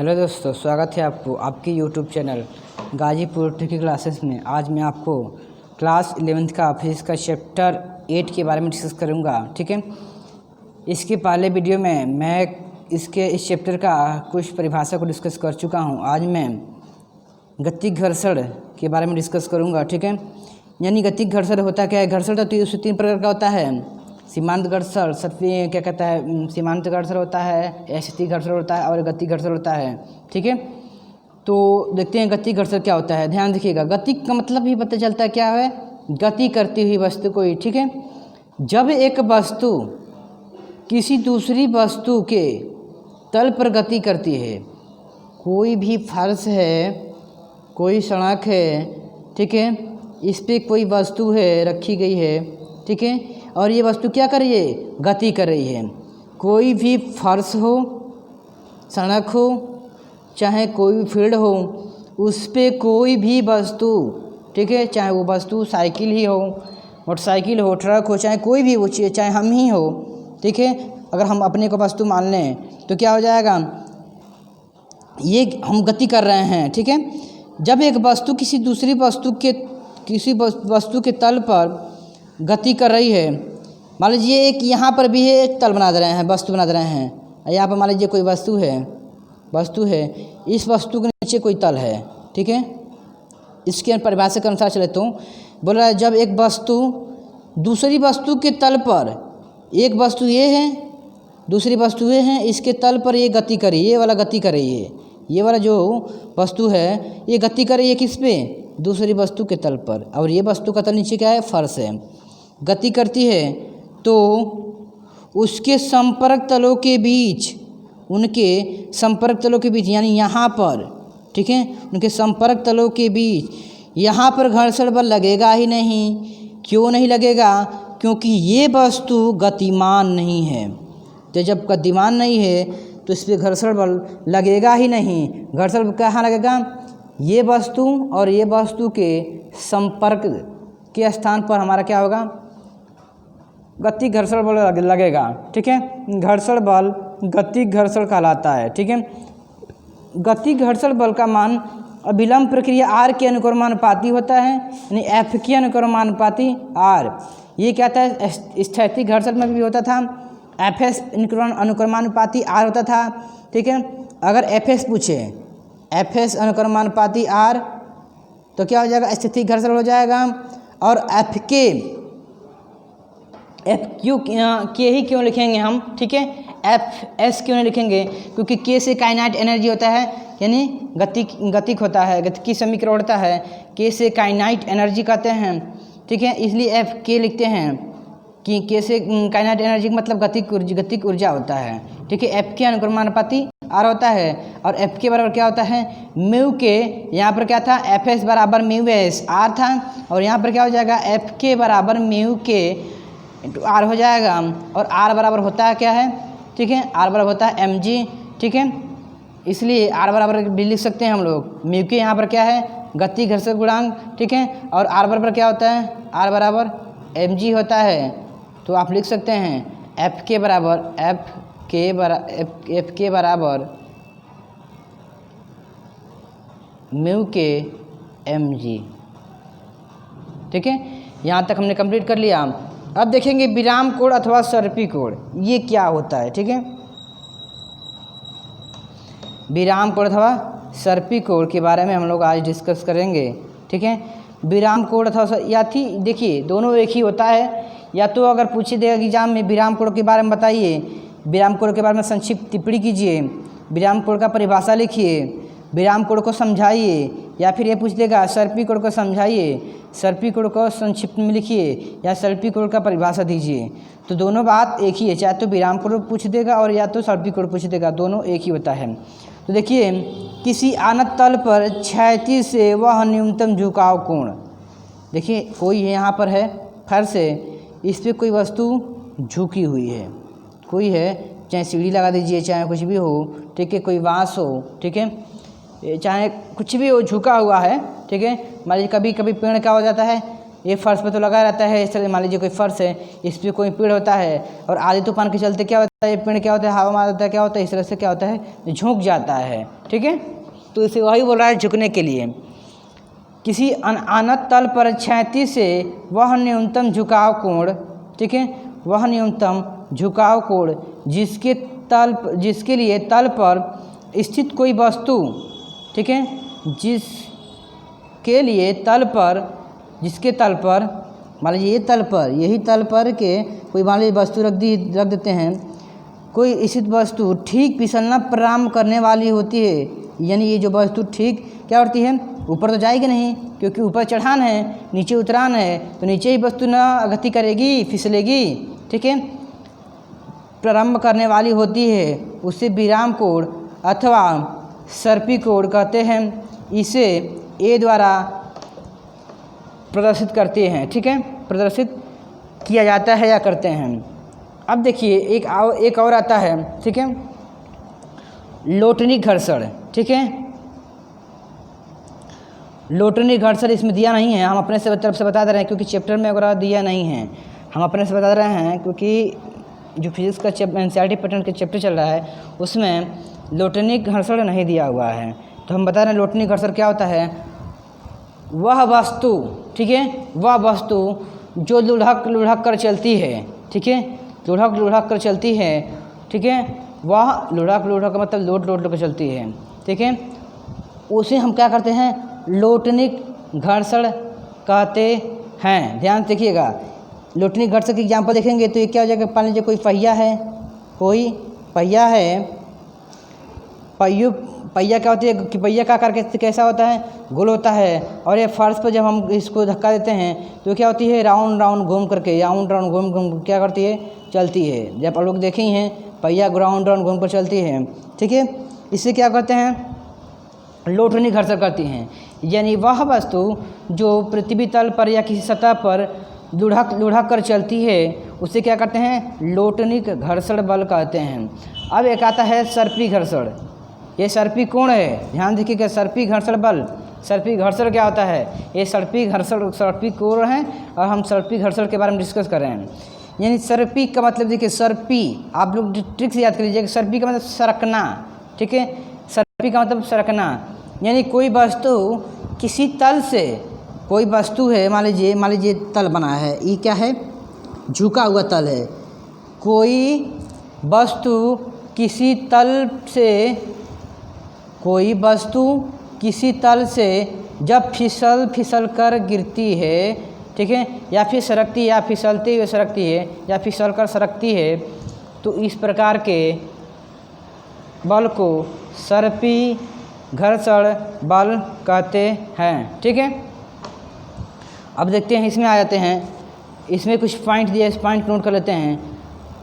Hello दोस्तों, स्वागत है आपको आपके YouTube channel Ghazipur tricky classes में। आज मैं आपको क्लास 11th का फिजिक्स का चैप्टर 8 के बारे में डिस्कस करूंगा। ठीक है, इसके पहले वीडियो में मैं इस चैप्टर का कुछ परिभाषा को डिस्कस कर चुका हूं। आज मैं गतिक घर्षण के बारे में डिस्कस करूँगा। ठीक है, यानी गतिक घर्षण होता क्या है। घर्षण तो उससे 3 प्रकार का होता है। सीमांत घर्षण, क्या कहता है, सीमांत घर्षण होता है, स्थिति घर्षण होता है और गतिक घर्षण होता है। ठीक है, तो देखते हैं गतिक घर्षण क्या होता है। ध्यान रखिएगा, गतिक का मतलब ही पता चलता है क्या है, गति करती हुई वस्तु कोई। ठीक है, जब एक वस्तु किसी दूसरी वस्तु के तल पर गति करती है, कोई भी फर्श है, कोई सड़क है, ठीक है, इस पे कोई वस्तु है रखी गई है, ठीक है, और ये वस्तु क्या कर रही है, गति कर रही है। कोई भी फर्श हो, सड़क हो, चाहे कोई भी फील्ड हो, उस पे कोई भी वस्तु, ठीक है, चाहे वो वस्तु साइकिल ही हो, मोटरसाइकिल हो, ट्रक हो, चाहे कोई भी वो चीज़, चाहे हम ही हो, ठीक है, अगर हम अपने को वस्तु मान लें तो क्या हो जाएगा, ये हम गति कर रहे हैं। ठीक है, जब एक वस्तु किसी दूसरी वस्तु के तल पर गति कर रही है, मान लीजिए एक यहाँ पर भी है, एक तल बना दे रहे हैं, वस्तु बना दे रहे हैं। यहाँ पर मान लीजिए कोई वस्तु है, इस वस्तु के नीचे कोई तल है। ठीक है, इसके परिभाषा के अनुसार चले तो बोल रहा है, जब एक वस्तु दूसरी वस्तु के तल पर, एक वस्तु ये है, दूसरी वस्तु ये है, इसके तल पर ये गति करी, ये वाला गति कर रही है, ये वाला जो वस्तु है ये गति कर रही है किस पे, दूसरी वस्तु के तल पर, और ये वस्तु का तल नीचे क्या है, फर्श है। गति करती है तो उसके संपर्क तलों के बीच, उनके संपर्क तलों के बीच, यानी यहाँ पर, ठीक है, उनके संपर्क तलों के बीच यहाँ पर घर्षण बल लगेगा ही नहीं। क्यों नहीं लगेगा, क्योंकि ये वस्तु गतिमान नहीं है। तो जब गतिमान नहीं है तो इस पर घर्षण बल लगेगा ही नहीं। घर्षण कहाँ लगेगा, ये वस्तु और ये वस्तु के संपर्क के स्थान पर हमारा क्या होगा, गति घर्षण बल लगेगा। ठीक है, घर्षण बल गति घर्षण कहलाता है। ठीक है, गति घर्षण बल का मान अभिलंब प्रक्रिया आर के अनुक्रमानुपाती होता है, यानी एफ के अनुक्रमानुपाती आर। ये क्या था, स्थैतिक घर्षण में भी होता था, एफ एस अनुक्रमानुपाती आर होता था। ठीक है, अगर एफ एस पूछे, एफ एस अनुक्रमानुपाती आर, तो क्या हो जाएगा, स्थितिक घर्षण हो जाएगा। और एफ क्यू के ही क्यों लिखेंगे हम, ठीक है, एफ एस क्यों नहीं लिखेंगे, क्योंकि के से काइनेटिक एनर्जी होता है, यानी गतिक होता है, गतिकी समीकरण होता है, के से काइनेटिक एनर्जी कहते हैं। ठीक है, इसलिए एफ के लिखते हैं कि के से काइनेटिक एनर्जी का मतलब गतिक ऊर्जा होता है। ठीक है, एफ के अनुक्रमानुपाती आर होता है, और एफ के बराबर क्या होता है, म्यू के, यहाँ पर क्या था, एफ एस बराबर म्यू एस आर था, और यहाँ पर क्या हो जाएगा, एफ के बराबर म्यू के इंटू आर हो जाएगा। और आर बराबर होता है क्या है, ठीक है, आर बराबर होता है एम जी। ठीक है, इसलिए आर बराबर भी लिख सकते हैं हम लोग, म्यू के यहाँ पर क्या है, गति घर्षण गुणांक। ठीक है, और आर बराबर क्या होता है, आर बराबर एम जी होता है। तो आप लिख सकते हैं एफ के बराबर म्यू के एम जी। ठीक है, यहाँ तक हमने कंप्लीट कर लिया। अब देखेंगे विराम कोण अथवा सर्पी कोण, ये क्या होता है। ठीक है, विराम कोण अथवा सर्पी कोण के बारे में हम लोग आज डिस्कस करेंगे। ठीक है, विराम कोण अथवा देखिए दोनों एक ही होता है। या तो अगर पूछे देगा एग्जाम में विराम कोण के बारे में बताइए, विराम कोण के बारे में संक्षिप्त टिप्पणी कीजिए, विराम कोण का परिभाषा लिखिए, विराम कोण को समझाइए, या फिर ये पूछ देगा सर्पी कोण को समझाइए, सर्पी कोण को संक्षिप्त में लिखिए, या सर्पी कोण का परिभाषा दीजिए। तो दोनों बात एक ही है, चाहे तो विराम कोण पूछ देगा और या तो सर्पी कोण पूछ देगा, दोनों एक ही होता है। तो देखिए, किसी आनत तल पर क्षैतिज से वह न्यूनतम झुकाव कोण, देखिए कोई यहाँ पर है फर्श है, इस पर कोई वस्तु झुकी हुई है, कोई है, चाहे सीढ़ी लगा दीजिए, चाहे कुछ भी हो, ठीक है, कोई बाँस हो, ठीक है, चाहे कुछ भी हो, झुका हुआ है। ठीक है, मान लीजिए कभी कभी पेड़ क्या हो जाता है, ये फर्श पे तो लगा रहता है। इस तरह मान लीजिए कोई फर्श है, इस पर कोई पेड़ होता है और आधी तूफान के चलते क्या होता है, ये पेड़ क्या होता है, हवा मार होता है, क्या होता है, इस तरह से क्या होता है, झुक जाता है। ठीक है, तो इसे वही बोल रहा है झुकने के लिए। किसी अनंत तल पर क्षैतिज से वह न्यूनतम झुकाव कोण, ठीक है, वह न्यूनतम झुकाव कोण जिसके लिए तल पर स्थित कोई वस्तु, ठीक है, जिसके तल पर मान लीजिए ये तल पर, यही तल पर के कोई मान लीजिए वस्तु रख देते हैं, कोई स्थित वस्तु ठीक फिसलना प्रारंभ करने वाली होती है। यानी ये जो वस्तु ठीक क्या होती है, ऊपर तो जाएगी नहीं, क्योंकि ऊपर चढ़ान है, नीचे उतरान है, तो नीचे ही वस्तु ना गति करेगी, फिसलेगी। ठीक है, प्रारंभ करने वाली होती है, उसे विराम कोण अथवा सर्पी कोण कहते हैं। इसे ए द्वारा प्रदर्शित करते हैं। ठीक है, प्रदर्शित किया जाता है या करते हैं। अब देखिए एक और आता है, ठीक है, लोटनी घर्षण। ठीक है, लोटनी घर्षण इसमें दिया नहीं है, हम अपने से तरफ से बता दे रहे हैं, क्योंकि चैप्टर में वगैरह दिया नहीं है, हम अपने से बता रहे हैं, क्योंकि जो फिजिक्स का एनसीईआरटी पैटर्न के चैप्टर चल रहा है उसमें लोटनी घर्षण नहीं दिया हुआ है। तो हम बता रहे हैं लोटनी घर्षण क्या होता है, वह वस्तु, ठीक है, वह वस्तु जो लुढ़क कर चलती है, ठीक है, लुढ़क कर चलती है, ठीक है, वह लुढ़क मतलब लोट कर चलती है। ठीक है, उसे हम क्या करते हैं, लोटनिक घर्षण कहते हैं। ध्यान देखिएगा, लोटनिक घर्षण की एग्जाम्पल देखेंगे तो ये क्या हो जाएगा, मान लीजिए कोई पहिया है, पहिया क्या होती है कि पहिया का आकार कैसा होता है, गोल होता है, और ये फर्श पर जब हम इसको धक्का देते हैं तो क्या होती है, राउंड घूम करके घूम क्या करती है, चलती है। जब आप लोग देखे ही हैं पहिया राउंड घूम कर चलती है। ठीक है, इससे क्या करते हैं, लोटनी घर्षण करती हैं। यानी वह वस्तु जो पृथ्वी तल पर या किसी सतह पर लुढ़क कर चलती है उसे क्या करते हैं, लोटनिक घर्षण बल कहते हैं। अब एक आता है सर्पी घर्षण। ये सर्पी कोण है, ध्यान देखिएगा, सर्पी घर्षण बल, सर्पी घर्षण क्या होता है, ये सर्पी कोण है और हम सर्पी घर्षण के बारे में डिस्कस कर रहे हैं। यानी सर्पी का मतलब देखिए, सर्पी आप लोग ट्रिक से याद कर लीजिएगा, सर्पी का मतलब सरकना। ठीक है, सर्पी का मतलब सरकना, यानी कोई वस्तु किसी तल से, कोई वस्तु है, मान लीजिए तल बना है, ये क्या है, झुका हुआ तल है। कोई वस्तु किसी तल से जब फिसल कर गिरती है, ठीक है, या फिर सरकती है, या फिसलते हुए सरकती है, या फिसल कर सरकती है, तो इस प्रकार के बल को सर्पी घर्षण बल कहते हैं। ठीक है, अब देखते हैं, इसमें आ जाते हैं, इसमें कुछ पॉइंट दिए, इस पॉइंट नोट कर लेते हैं।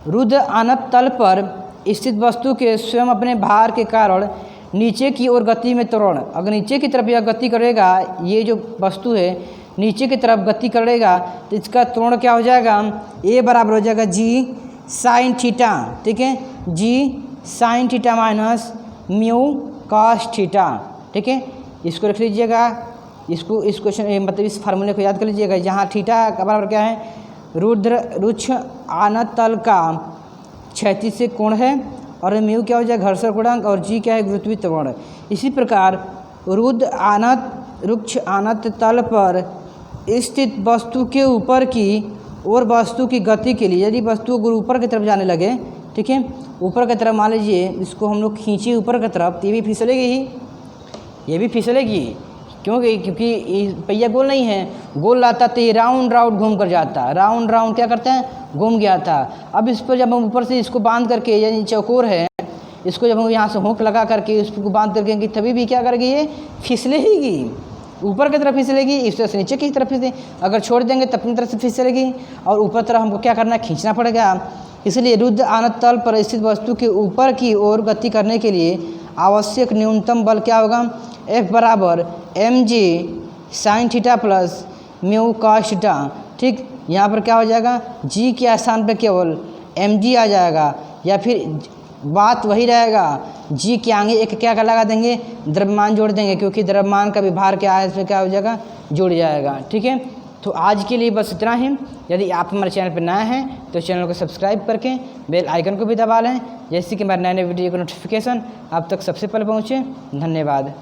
रुद्र अनंत तल पर स्थित वस्तु के स्वयं अपने भार के कारण नीचे की ओर गति में त्वरण, अगर नीचे की तरफ यह गति करेगा, ये जो वस्तु है नीचे की तरफ गति करेगा तो इसका त्वरण क्या हो जाएगा, ए बराबर हो जाएगा जी साइन थीटा। ठीक है, जी sine theta minus mu cos theta. ठीक है, इसको रख लीजिएगा, इस क्वेश्चन मतलब इस फार्मूले को याद कर लीजिएगा। यहाँ थीटा का बराबर क्या है, रुक्ष अनंत तल का क्षैतिज से कोण है, और म्यू क्या हो जाएगा, घर्षण गुणांक, और जी क्या है, गुरुत्वीय त्वरण। इसी प्रकार रुक्ष अनंत तल पर स्थित वस्तु के ऊपर की और वस्तु की गति के लिए, यदि वस्तु अगर ऊपर की तरफ जाने लगे, ठीक है, ऊपर की तरफ मान लीजिए इसको हम लोग खींचे ऊपर की तरफ, तो ये भी फिसलेगी ही, ये भी फिसलेगी। क्योंकि पहिया गोल नहीं है, गोल रहता तो ये राउंड घूम कर जाता, राउंड क्या करते हैं, घूम गया था। अब इस पर जब हम ऊपर से इसको बांध करके, यानी चौकोर है, इसको जब हम यहाँ से हुक लगा करके उसको बांध करके, तभी भी क्या करेगी, ये फिसलेगी, ऊपर की तरफ फिसलेगी, इस तरह से नीचे की तरफ फिसलेगी। अगर छोड़ देंगे तो अपनी तरफ से फिसलेगी, और ऊपर तरफ हमको क्या करना है, खींचना पड़ेगा। इसलिए रुद्र अनंत तल पर स्थित वस्तु के ऊपर की ओर गति करने के लिए आवश्यक न्यूनतम बल क्या होगा, F बराबर mg sine theta plus mu cos theta. ठीक, यहाँ पर क्या हो जाएगा, g के स्थान पर केवल mg आ जाएगा, या फिर बात वही रहेगा, g के आगे एक क्या लगा देंगे, द्रव्यमान जोड़ देंगे, क्योंकि द्रव्यमान का भी भार क्या है, इसमें क्या हो जाएगा, जुड़ जाएगा। ठीक है, तो आज के लिए बस इतना ही। यदि आप हमारे चैनल पर नए हैं तो चैनल को सब्सक्राइब करके बेल आइकन को भी दबा लें, जैसे कि हमारे नए नए वीडियो का नोटिफिकेशन आप तक सबसे पहले पहुँचे। धन्यवाद।